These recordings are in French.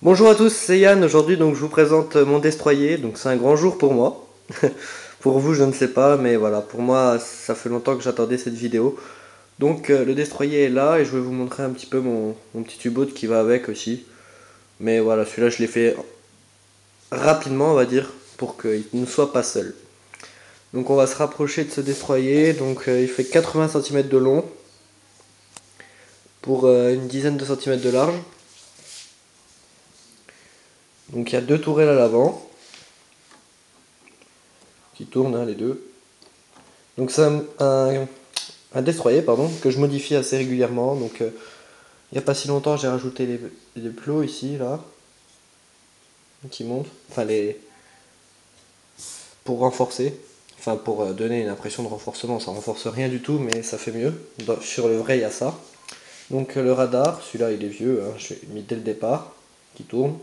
Bonjour à tous, c'est Yann. Aujourd'hui, donc, je vous présente mon destroyer. Donc, c'est un grand jour pour moi. Pour vous, je ne sais pas, mais voilà, pour moi, ça fait longtemps que j'attendais cette vidéo. Donc, le destroyer est là et je vais vous montrer un petit peu mon petit U-boat qui va avec aussi. Mais voilà, celui-là, je l'ai fait rapidement, on va dire, pour qu'il ne soit pas seul. Donc, on va se rapprocher de ce destroyer. Donc, il fait 80 cm de long pour une dizaine de centimètres de large. Donc, il y a deux tourelles à l'avant qui tournent, hein, les deux. Donc c'est un destroyer pardon, que je modifie assez régulièrement. Donc il n'y a pas si longtemps j'ai rajouté les plots ici, là, qui montent. Enfin pour renforcer. Enfin pour donner une impression de renforcement. Ça renforce rien du tout mais ça fait mieux. Sur le vrai il y a ça. Donc le radar, celui-là il est vieux, hein, je l'ai mis dès le départ, qui tourne.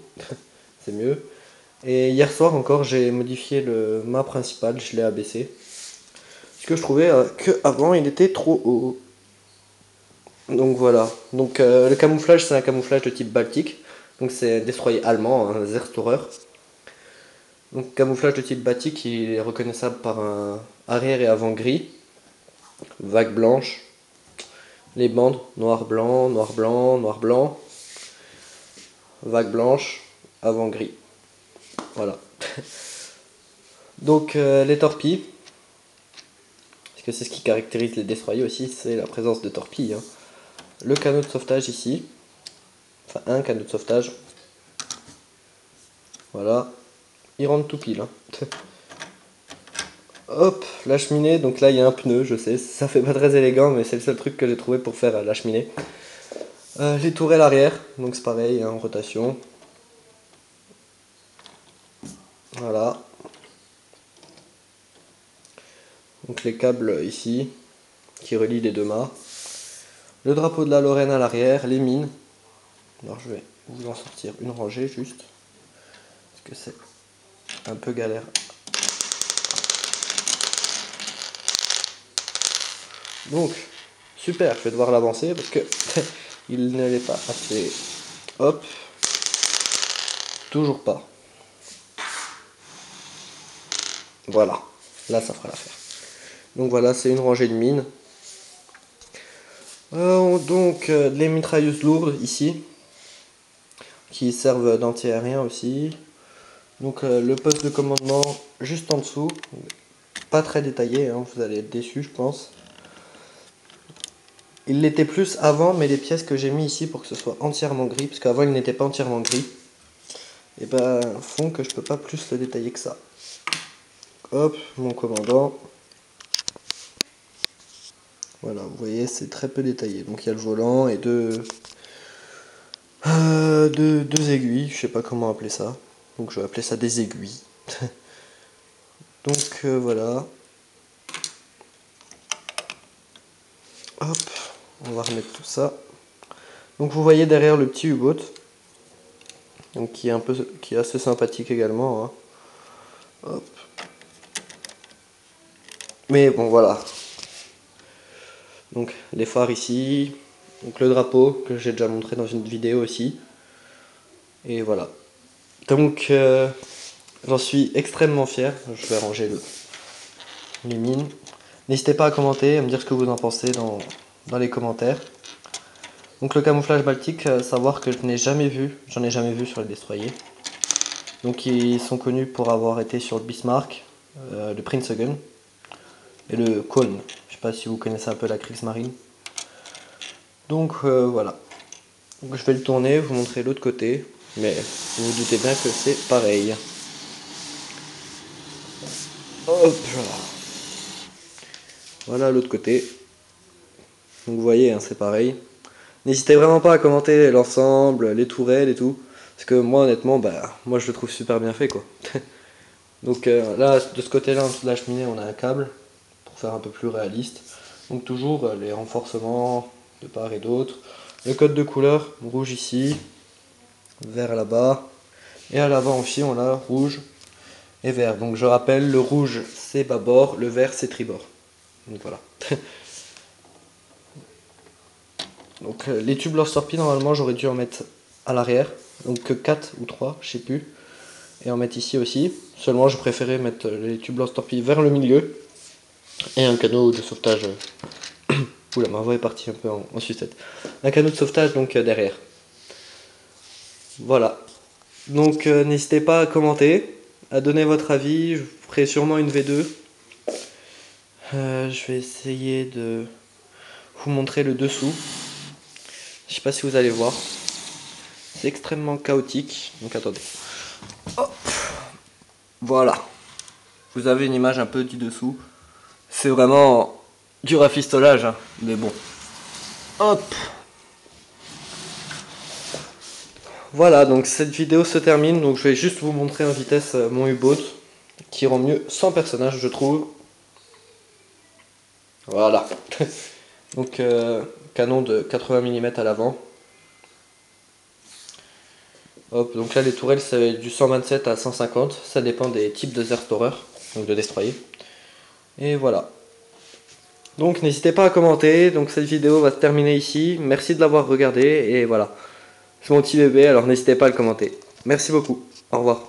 C'est mieux. Et hier soir encore j'ai modifié le mât principal, je l'ai abaissé. Parce que je trouvais qu'avant il était trop haut. Donc voilà. Donc le camouflage, c'est un camouflage de type baltique. Donc c'est un destroyer allemand, un Zerstorer. Donc camouflage de type baltique, il est reconnaissable par un arrière et avant gris, vague blanche, les bandes noir blanc, noir blanc, noir blanc, vague blanche, avant gris. Voilà. Donc les torpilles, parce que c'est ce qui caractérise les destroyers aussi, c'est la présence de torpilles, hein. Le canot de sauvetage ici, enfin un canot de sauvetage. Voilà. Il rentre tout pile, hein. Hop, la cheminée, donc là il y a un pneu, je sais, ça fait pas très élégant, mais c'est le seul truc que j'ai trouvé pour faire la cheminée. Les tourelles arrière, donc c'est pareil, hein, en rotation. Voilà. Donc les câbles ici, qui relient les deux mâts. Le drapeau de la Lorraine à l'arrière, les mines. Alors je vais vous en sortir une rangée juste, parce que c'est un peu galère. Donc, super, je vais devoir l'avancer parce que il n'allait pas assez. Hop, toujours pas. Voilà, là ça fera l'affaire. Donc voilà, c'est une rangée de mines. Donc les mitrailleuses lourdes ici, qui servent d'anti-aérien aussi. Donc le poste de commandement juste en dessous, pas très détaillé, hein, vous allez être déçus je pense. Il l'était plus avant, mais les pièces que j'ai mis ici pour que ce soit entièrement gris, parce qu'avant il n'était pas entièrement gris, et ben font que je peux pas plus le détailler que ça. Hop, mon commandant. Voilà, vous voyez, c'est très peu détaillé. Donc il y a le volant et deux aiguilles, je sais pas comment appeler ça. Donc je vais appeler ça des aiguilles. Donc voilà. Hop, on va remettre tout ça. Donc vous voyez derrière le petit U-boat, donc qui est assez sympathique également, hein. Hop. Mais bon voilà. Donc les phares ici, donc le drapeau que j'ai déjà montré dans une vidéo aussi. Et voilà. Donc j'en suis extrêmement fier. Je vais ranger les mines. N'hésitez pas à commenter, à me dire ce que vous en pensez dans les commentaires. Donc le camouflage baltique, savoir que je n'ai jamais vu, j'en ai jamais vu sur les destroyers. Donc ils sont connus pour avoir été sur le Bismarck, le Prinz Eugen et le Köln. Je sais pas si vous connaissez un peu la Kriegsmarine. Donc voilà. Donc, je vais le tourner, vous montrer l'autre côté, mais vous vous doutez bien que c'est pareil. Hop là. Voilà l'autre côté. Donc vous voyez, hein, c'est pareil. N'hésitez vraiment pas à commenter l'ensemble, les tourelles et tout. Parce que moi honnêtement, bah moi je le trouve super bien fait quoi. Donc là, de ce côté-là, en dessous de la cheminée, on a un câble pour faire un peu plus réaliste. Donc toujours les renforcements de part et d'autre. Le code de couleur, rouge ici, vert là-bas. Et à l'avant aussi, on a rouge et vert. Donc je rappelle, le rouge c'est bâbord, le vert c'est tribord. Donc voilà. Donc les tubes lance-torpilles, normalement j'aurais dû en mettre à l'arrière, donc que 4 ou 3, je sais plus, et en mettre ici aussi. Seulement je préférais mettre les tubes lance-torpilles vers le milieu, et un canot de sauvetage. Oula, ma voix est partie un peu en sucette. Un canot de sauvetage donc derrière. Voilà. Donc n'hésitez pas à commenter, à donner votre avis. Je ferai sûrement une V2. Je vais essayer de vous montrer le dessous. Je sais pas si vous allez voir. C'est extrêmement chaotique. Donc attendez. Hop. Voilà. Vous avez une image un peu du dessous. C'est vraiment du rafistolage, hein, mais bon. Hop. Voilà, donc cette vidéo se termine. Donc je vais juste vous montrer en vitesse mon U-boat qui rend mieux sans personnage, je trouve. Voilà. Donc canon de 80 mm à l'avant. Hop, donc là les tourelles c'est du 127 à 150, ça dépend des types de Zerstorer, donc de destroyer. Et voilà. Donc n'hésitez pas à commenter, donc cette vidéo va se terminer ici. Merci de l'avoir regardé et voilà. C'est mon petit bébé, alors n'hésitez pas à le commenter. Merci beaucoup. Au revoir.